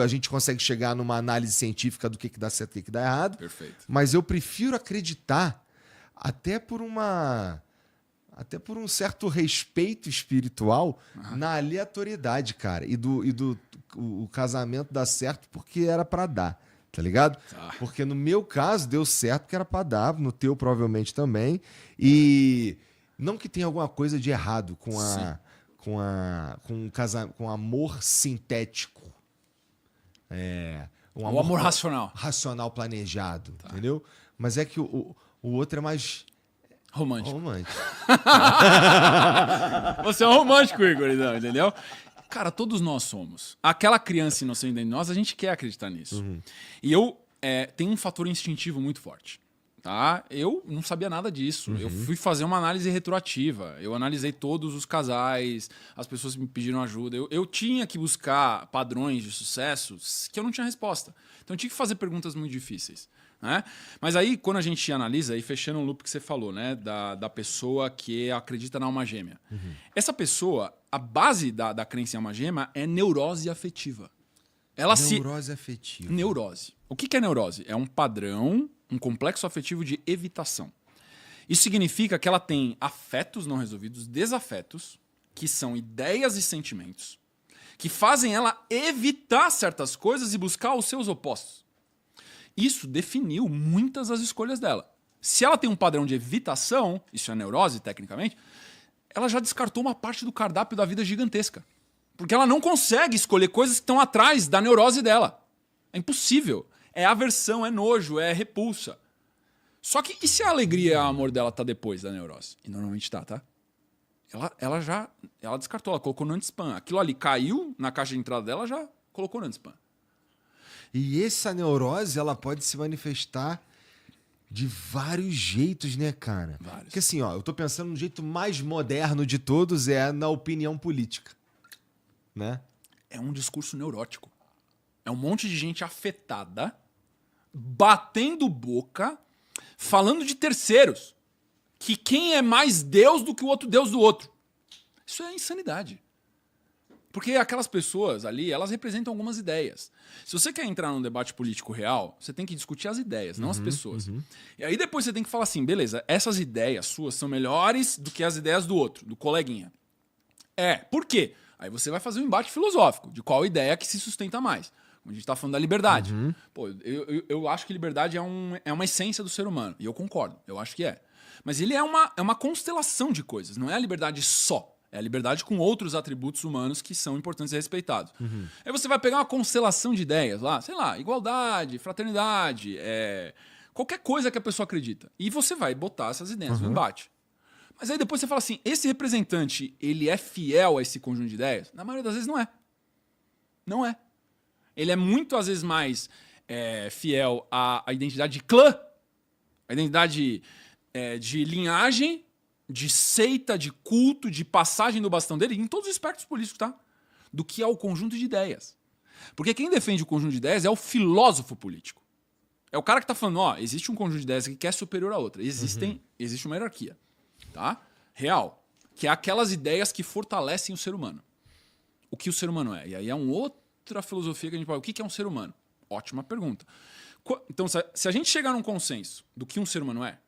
A gente consegue chegar numa análise científica do que dá certo e o que dá errado. Perfeito. Mas eu prefiro acreditar até por um certo respeito espiritual na aleatoriedade, cara. E o casamento dá certo porque era pra dar, tá ligado? Porque no meu caso deu certo porque era pra dar, no teu provavelmente também. E não que tenha alguma coisa de errado com amor sintético. O amor racional. Racional planejado, entendeu? Mas é que o outro é mais... Romântico. Romântico. Você é um romântico, Igor, entendeu? Cara, todos nós somos. Aquela criança inocente dentro de nós, a gente quer acreditar nisso. E eu tenho um fator instintivo muito forte. Tá? Eu não sabia nada disso. Eu fui fazer uma análise retroativa. Eu analisei todos os casais, as pessoas me pediram ajuda. Eu tinha que buscar padrões de sucesso que eu não tinha resposta. Então eu tinha que fazer perguntas muito difíceis. Né? Mas aí, quando a gente analisa, aí fechando o loop que você falou, né? Da pessoa que acredita na alma gêmea. Essa pessoa, a base da crença em alma gêmea é neurose afetiva. Neurose afetiva. Neurose. O que é neurose? É um padrão, um complexo afetivo de evitação. Isso significa que ela tem afetos não resolvidos, desafetos, que são ideias e sentimentos, que fazem ela evitar certas coisas e buscar os seus opostos. Isso definiu muitas das escolhas dela. Se ela tem um padrão de evitação, isso é neurose, tecnicamente, ela já descartou uma parte do cardápio da vida gigantesca. Porque ela não consegue escolher coisas que estão atrás da neurose dela. É impossível. É aversão, é nojo, é repulsa. Só que e se a alegria e o amor dela tá depois da neurose? E normalmente tá? Ela descartou, ela colocou no anti-spam. Aquilo ali caiu na caixa de entrada dela, já colocou no anti-spam. E essa neurose, ela pode se manifestar de vários jeitos, né, cara? Vários. Porque assim, ó, eu tô pensando no jeito mais moderno de todos é na opinião política, né? É um discurso neurótico. É um monte de gente afetada, batendo boca, falando de terceiros. Que quem é mais Deus do que o outro Deus do outro. Isso é insanidade. Porque aquelas pessoas ali, elas representam algumas ideias. Se você quer entrar num debate político real, você tem que discutir as ideias, não as pessoas. E aí depois você tem que falar assim, beleza, essas ideias suas são melhores do que as ideias do outro, do coleguinha. Por quê? Aí você vai fazer um embate filosófico, de qual ideia que se sustenta mais. A gente tá falando da liberdade. Pô, eu acho que liberdade é uma essência do ser humano. E eu concordo, eu acho que é. Mas ele é uma constelação de coisas, não é a liberdade só. É a liberdade com outros atributos humanos que são importantes e respeitados. Aí você vai pegar uma constelação de ideias lá, sei lá, igualdade, fraternidade, qualquer coisa que a pessoa acredita. E você vai botar essas ideias no embate. Mas aí depois você fala assim, esse representante, ele é fiel a esse conjunto de ideias? Na maioria das vezes não é. Não é. Ele é muito, às vezes, mais fiel à identidade de clã, à identidade de linhagem, de seita, de culto, de passagem do bastão dele, em todos os espectros políticos, tá? Do que ao conjunto de ideias. Porque quem defende o conjunto de ideias é o filósofo político. É o cara que tá falando, ó, existe um conjunto de ideias que é superior à outra. Existe uma hierarquia, tá? Real. Que é aquelas ideias que fortalecem o ser humano. O que o ser humano é. E aí é uma outra filosofia que a gente fala, o que é um ser humano? Ótima pergunta. Então, se a gente chegar num consenso do que um ser humano é,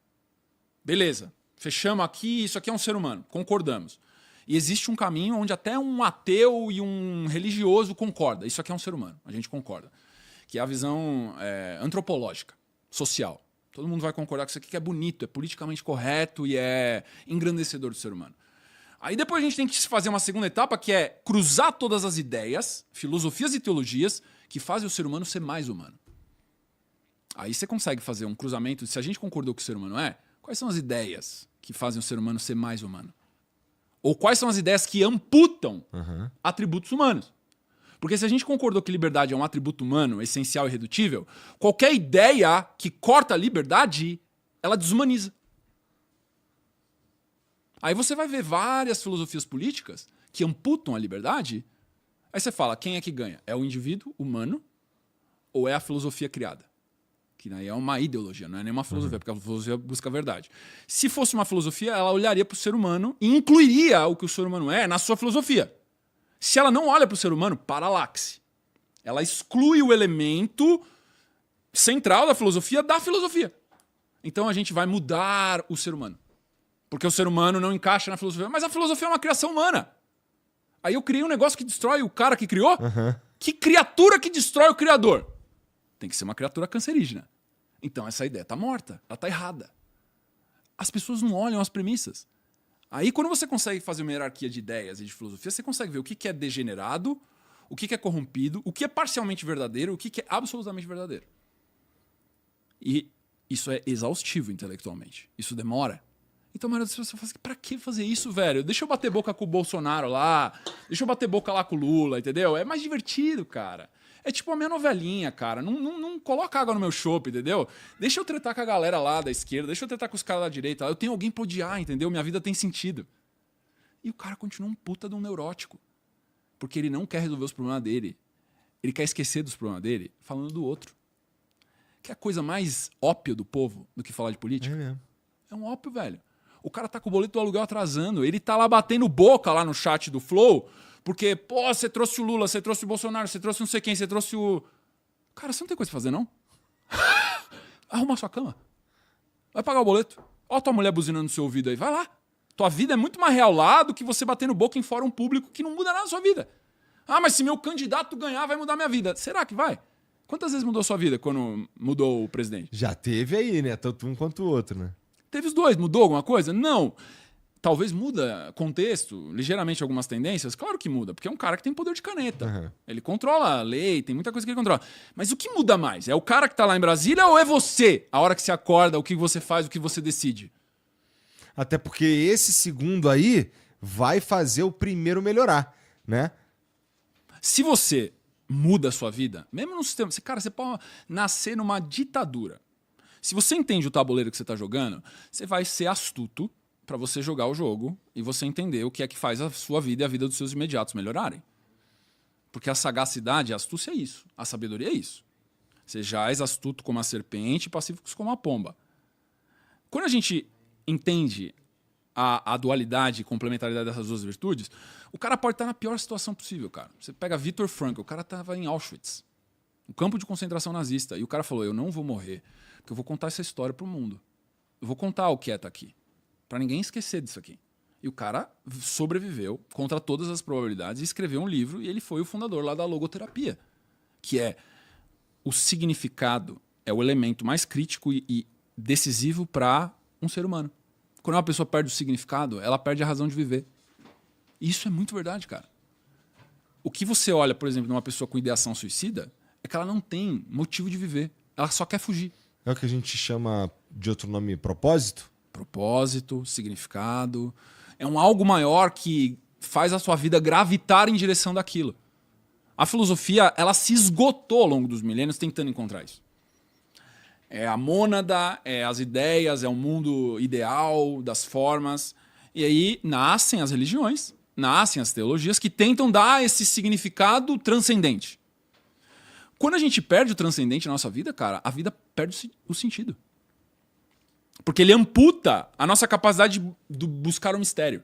beleza. Fechamos aqui, isso aqui é um ser humano, concordamos. E existe um caminho onde até um ateu e um religioso concordam. Isso aqui é um ser humano, a gente concorda. Que é a visão antropológica, social. Todo mundo vai concordar que isso aqui é bonito, é politicamente correto e é engrandecedor do ser humano. Aí depois a gente tem que fazer uma segunda etapa, que é cruzar todas as ideias, filosofias e teologias que fazem o ser humano ser mais humano. Aí você consegue fazer um cruzamento, se a gente concordou que o ser humano quais são as ideias que fazem o ser humano ser mais humano? Ou quais são as ideias que amputam atributos humanos? Porque se a gente concordou que liberdade é um atributo humano, essencial e irredutível, qualquer ideia que corta a liberdade, ela desumaniza. Aí você vai ver várias filosofias políticas que amputam a liberdade. Aí você fala, quem é que ganha? É o indivíduo humano ou é a filosofia criada? Que aí é uma ideologia, não é nenhuma filosofia, porque a filosofia busca a verdade. Se fosse uma filosofia, ela olharia para o ser humano e incluiria o que o ser humano é na sua filosofia. Se ela não olha para o ser humano, paralaxe. Ela exclui o elemento central da filosofia. Então a gente vai mudar o ser humano. Porque o ser humano não encaixa na filosofia. Mas a filosofia é uma criação humana. Aí eu criei um negócio que destrói o cara que criou. Que criatura que destrói o criador? Tem que ser uma criatura cancerígena. Então essa ideia tá morta. Ela tá errada. As pessoas não olham as premissas. Aí quando você consegue fazer uma hierarquia de ideias e de filosofia, você consegue ver o que é degenerado, o que é corrompido, o que é parcialmente verdadeiro, o que é absolutamente verdadeiro. E isso é exaustivo intelectualmente. Isso demora. Então a maioria das pessoas fala assim, pra que fazer isso, velho? Deixa eu bater boca com o Bolsonaro lá, deixa eu bater boca lá com o Lula, entendeu? É mais divertido, cara. É tipo a minha novelinha, cara. Não coloca água no meu chopp, entendeu? Deixa eu tretar com a galera lá da esquerda, deixa eu tretar com os caras da direita. Eu tenho alguém pra odiar, entendeu? Minha vida tem sentido. E o cara continua um puta de um neurótico. Porque ele não quer resolver os problemas dele. Ele quer esquecer dos problemas dele falando do outro. Que é a coisa mais ópio do povo do que falar de política. É mesmo. É um ópio, velho. O cara tá com o boleto do aluguel atrasando. Ele tá lá batendo boca lá no chat do Flow. Porque, pô, você trouxe o Lula, você trouxe o Bolsonaro, você trouxe não sei quem, você trouxe o... Cara, você não tem coisa pra fazer, não? Arruma a sua cama. Vai pagar o boleto. Ó tua mulher buzinando no seu ouvido aí. Vai lá. Tua vida é muito mais real lá do que você batendo boca em fórum público que não muda nada na sua vida. Ah, mas se meu candidato ganhar, vai mudar minha vida. Será que vai? Quantas vezes mudou a sua vida quando mudou o presidente? Já teve aí, né? Tanto um quanto o outro, né? Teve os dois. Mudou alguma coisa? Não. Talvez muda contexto, ligeiramente algumas tendências. Claro que muda, porque é um cara que tem poder de caneta. Ele controla a lei, tem muita coisa que ele controla. Mas o que muda mais? É o cara que tá lá em Brasília ou é você? A hora que você acorda, o que você faz, o que você decide? Até porque esse segundo aí vai fazer o primeiro melhorar, né? Se você muda a sua vida, mesmo no sistema... Cara, você pode nascer numa ditadura. Se você entende o tabuleiro que você tá jogando, você vai ser astuto para você jogar o jogo e você entender o que é que faz a sua vida e a vida dos seus imediatos melhorarem. Porque a sagacidade, a astúcia é isso. A sabedoria é isso. Você jaz astuto como a serpente e pacíficos como a pomba. Quando a gente entende a dualidade e complementaridade dessas duas virtudes, o cara pode estar na pior situação possível, cara. Você pega Viktor Frankl, o cara estava em Auschwitz, no campo de concentração nazista, e o cara falou, eu não vou morrer, porque eu vou contar essa história pro mundo. Eu vou contar o que é tá aqui. Pra ninguém esquecer disso aqui. E o cara sobreviveu contra todas as probabilidades e escreveu um livro e ele foi o fundador lá da logoterapia, que é o significado, é o elemento mais crítico e decisivo para um ser humano. Quando uma pessoa perde o significado, ela perde a razão de viver. E isso é muito verdade, cara. O que você olha, por exemplo, numa pessoa com ideação suicida é que ela não tem motivo de viver. Ela só quer fugir. É o que a gente chama de outro nome, propósito? Propósito, significado. É um algo maior que faz a sua vida gravitar em direção daquilo. A filosofia, ela se esgotou ao longo dos milênios tentando encontrar isso. É a mônada, é as ideias, é o mundo ideal das formas. E aí nascem as religiões, nascem as teologias que tentam dar esse significado transcendente. Quando a gente perde o transcendente na nossa vida, cara, a vida perde o sentido. Porque ele amputa a nossa capacidade de buscar o mistério.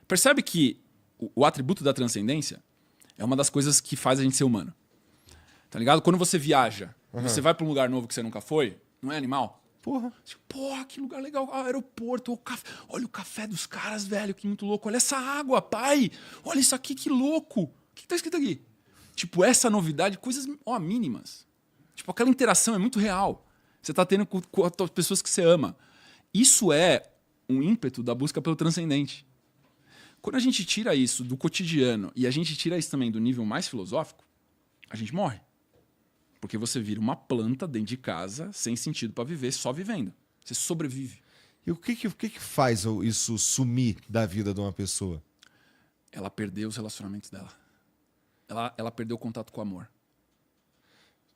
Percebe que o atributo da transcendência é uma das coisas que faz a gente ser humano. Tá ligado? Quando você viaja, você vai pra um lugar novo que você nunca foi, não é animal? Porra. Porra, que lugar legal. Ah, aeroporto, olha o café dos caras, velho, que muito louco. Olha essa água, pai. Olha isso aqui, que louco. O que tá escrito aqui? Tipo, essa novidade, coisas mínimas. Tipo, aquela interação é muito real. Você tá tendo com as pessoas que você ama. Isso é um ímpeto da busca pelo transcendente. Quando a gente tira isso do cotidiano e a gente tira isso também do nível mais filosófico, a gente morre. Porque você vira uma planta dentro de casa, sem sentido para viver, só vivendo. Você sobrevive. E o que faz isso sumir da vida de uma pessoa? Ela perdeu os relacionamentos dela. Ela perdeu o contato com o amor.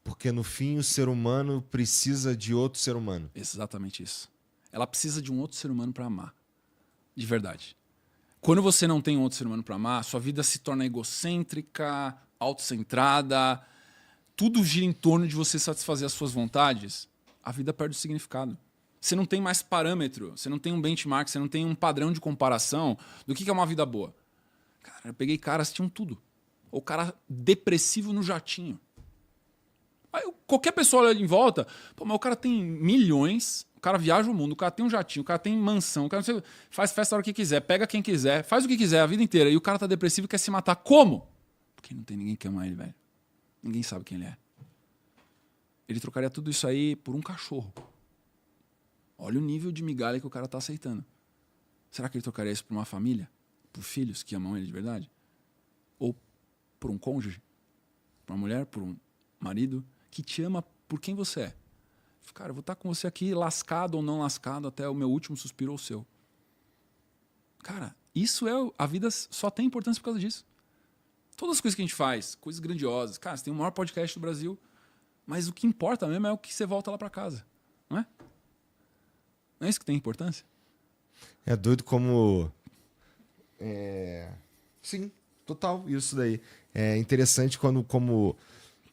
Porque no fim o ser humano precisa de outro ser humano. Exatamente isso. Ela precisa de um outro ser humano para amar. De verdade. Quando você não tem um outro ser humano para amar, sua vida se torna egocêntrica, autocentrada, tudo gira em torno de você satisfazer as suas vontades, a vida perde o significado. Você não tem mais parâmetro, você não tem um benchmark, você não tem um padrão de comparação do que é uma vida boa. Cara, eu peguei caras que tinham tudo. Ou o cara depressivo no jatinho. Aí qualquer pessoa olha em volta, pô, mas o cara tem milhões, o cara viaja o mundo, o cara tem um jatinho, o cara tem mansão, o cara faz festa a hora que quiser, pega quem quiser, faz o que quiser a vida inteira. E o cara tá depressivo e quer se matar. Como? Porque não tem ninguém que ama ele, velho. Ninguém sabe quem ele é. Ele trocaria tudo isso aí por um cachorro. Olha o nível de migalha que o cara tá aceitando. Será que ele trocaria isso por uma família? Por filhos que amam ele de verdade? Ou por um cônjuge? Por uma mulher? Por um marido? Que te ama por quem você é? Cara, eu vou estar com você aqui lascado ou não lascado até o meu último suspiro ou o seu. Cara, isso é... A vida só tem importância por causa disso. Todas as coisas que a gente faz, coisas grandiosas. Cara, você tem o maior podcast do Brasil, mas o que importa mesmo é o que você volta lá para casa. Não é? Não é isso que tem importância? É doido como... Sim, total, isso daí. É interessante quando, como...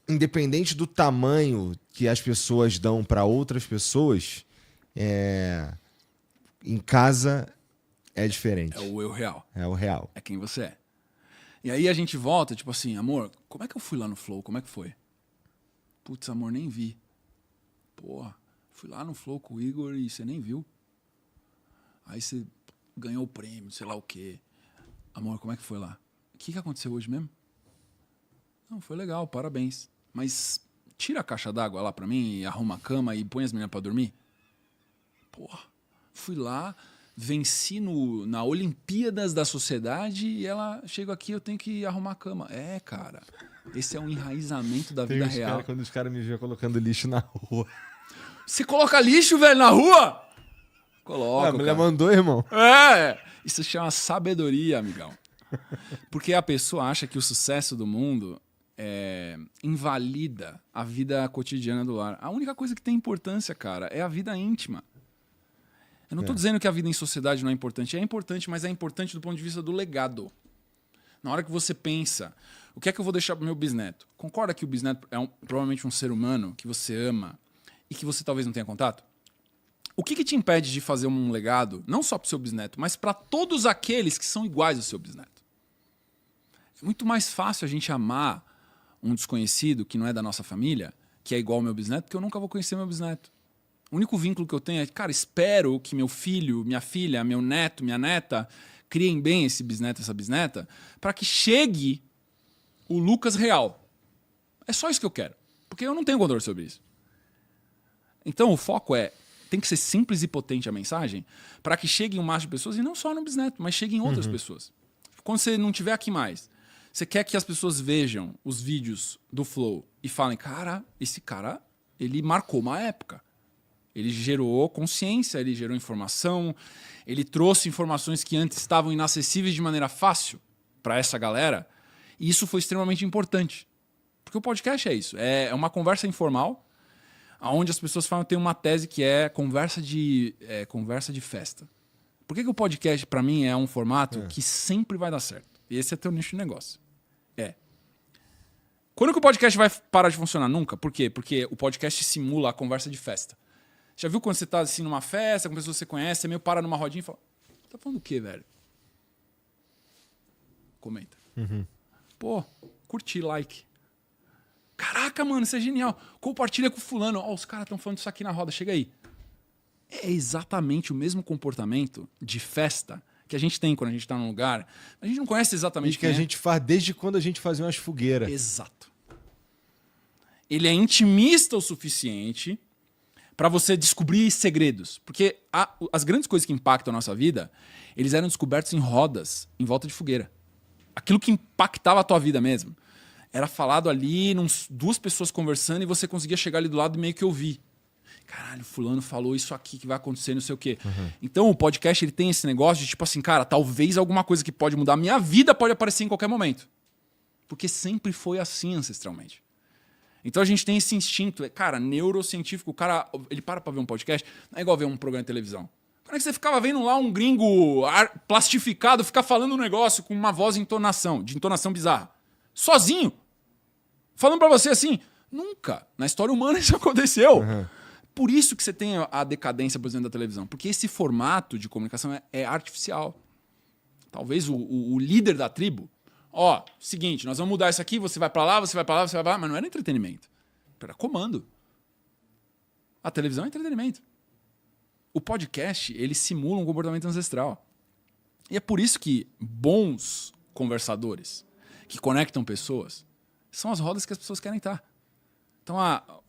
Independente do tamanho que as pessoas dão para outras pessoas, em casa é diferente. É o eu real. É o real. É quem você é. E aí a gente volta, tipo assim, amor, como é que eu fui lá no Flow? Como é que foi? Putz, amor, nem vi. Porra, fui lá no Flow com o Igor e você nem viu. Aí você ganhou o prêmio, sei lá o quê. Amor, como é que foi lá? O que aconteceu hoje mesmo? Não, foi legal, parabéns. Mas tira a caixa d'água lá pra mim e arruma a cama e põe as meninas pra dormir. Porra, fui lá, venci na Olimpíadas da Sociedade e ela chega aqui, eu tenho que arrumar a cama. Cara, esse é um enraizamento da vida real. Quando os caras me veem colocando lixo na rua. Você coloca lixo, velho, na rua? Coloca. A mulher mandou, irmão. Isso chama sabedoria, amigão. Porque a pessoa acha que o sucesso do mundo invalida a vida cotidiana do lar. A única coisa que tem importância, cara, é a vida íntima. Eu não estou dizendo que a vida em sociedade não é importante. É importante, mas é importante do ponto de vista do legado. Na hora que você pensa, o que é que eu vou deixar para o meu bisneto? Concorda que o bisneto é provavelmente um ser humano que você ama e que você talvez não tenha contato? O que te impede de fazer um legado, não só para o seu bisneto, mas para todos aqueles que são iguais ao seu bisneto? É muito mais fácil a gente amar um desconhecido que não é da nossa família, que é igual ao meu bisneto, porque eu nunca vou conhecer meu bisneto. O único vínculo que eu tenho é, cara, espero que meu filho, minha filha, meu neto, minha neta criem bem esse bisneto, essa bisneta, para que chegue o Lucas real. É só isso que eu quero, porque eu não tenho controle sobre isso. Então o foco tem que ser simples e potente a mensagem para que chegue um máximo de pessoas, e não só no bisneto, mas chegue em outras pessoas. Quando você não tiver aqui mais, você quer que as pessoas vejam os vídeos do Flow e falem, cara, esse cara, ele marcou uma época. Ele gerou consciência, ele gerou informação, ele trouxe informações que antes estavam inacessíveis de maneira fácil para essa galera, e isso foi extremamente importante. Porque o podcast é isso, é uma conversa informal, onde as pessoas falam, tem uma tese que é conversa de festa. Por que o podcast, para mim, é um formato que sempre vai dar certo? E esse é teu nicho de negócio. Quando que o podcast vai parar de funcionar? Nunca. Por quê? Porque o podcast simula a conversa de festa. Já viu quando você tá assim numa festa, com pessoas que você conhece, você meio para numa rodinha e fala, tá falando o quê, velho? Comenta. Pô, curti, like. Caraca, mano, isso é genial. Compartilha com fulano. Ó, os caras estão falando isso aqui na roda, chega aí. É exatamente o mesmo comportamento de festa que a gente tem quando a gente tá num lugar. A gente não conhece exatamente que a gente faz desde quando a gente fazia umas fogueiras. Exato. Ele é intimista o suficiente para você descobrir segredos. Porque as grandes coisas que impactam a nossa vida, eles eram descobertos em rodas, em volta de fogueira. Aquilo que impactava a tua vida mesmo. Era falado ali, duas pessoas conversando, e você conseguia chegar ali do lado e meio que ouvir. Caralho, fulano falou isso aqui que vai acontecer, não sei o quê. Então o podcast ele tem esse negócio de tipo assim, cara, talvez alguma coisa que pode mudar a minha vida pode aparecer em qualquer momento. Porque sempre foi assim ancestralmente. Então a gente tem esse instinto, cara, neurocientífico, o cara, ele para pra ver um podcast, não é igual ver um programa de televisão. Quando é que você ficava vendo lá um gringo plastificado ficar falando um negócio com uma voz de entonação bizarra? Sozinho. Falando pra você assim, nunca. Na história humana isso aconteceu. Por isso que você tem a decadência, por exemplo, da televisão. Porque esse formato de comunicação é artificial. Talvez o líder da tribo, Ó, seguinte, nós vamos mudar isso aqui, você vai pra lá, você vai pra lá, você vai pra lá. Mas não era entretenimento. Era comando. A televisão é entretenimento. O podcast, ele simula um comportamento ancestral. E é por isso que bons conversadores que conectam pessoas são as rodas que as pessoas querem estar. Então,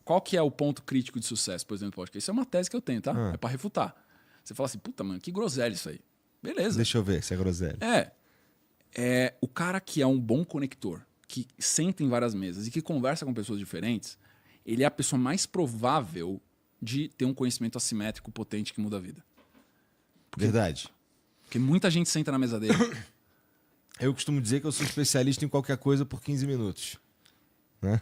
qual que é o ponto crítico de sucesso, por exemplo, do podcast? Isso é uma tese que eu tenho, tá? É pra refutar. Você fala assim, puta, mano, que groselha isso aí. Beleza. Deixa eu ver se é groselha. É o cara que é um bom conector, que senta em várias mesas e que conversa com pessoas diferentes, ele é a pessoa mais provável de ter um conhecimento assimétrico potente que muda a vida. Verdade. Porque muita gente senta na mesa dele. Eu costumo dizer que eu sou especialista em qualquer coisa por 15 minutos. Né?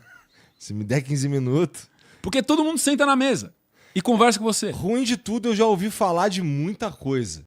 Se me der 15 minutos... Porque todo mundo senta na mesa e conversa com você. Ruim de tudo, eu já ouvi falar de muita coisa.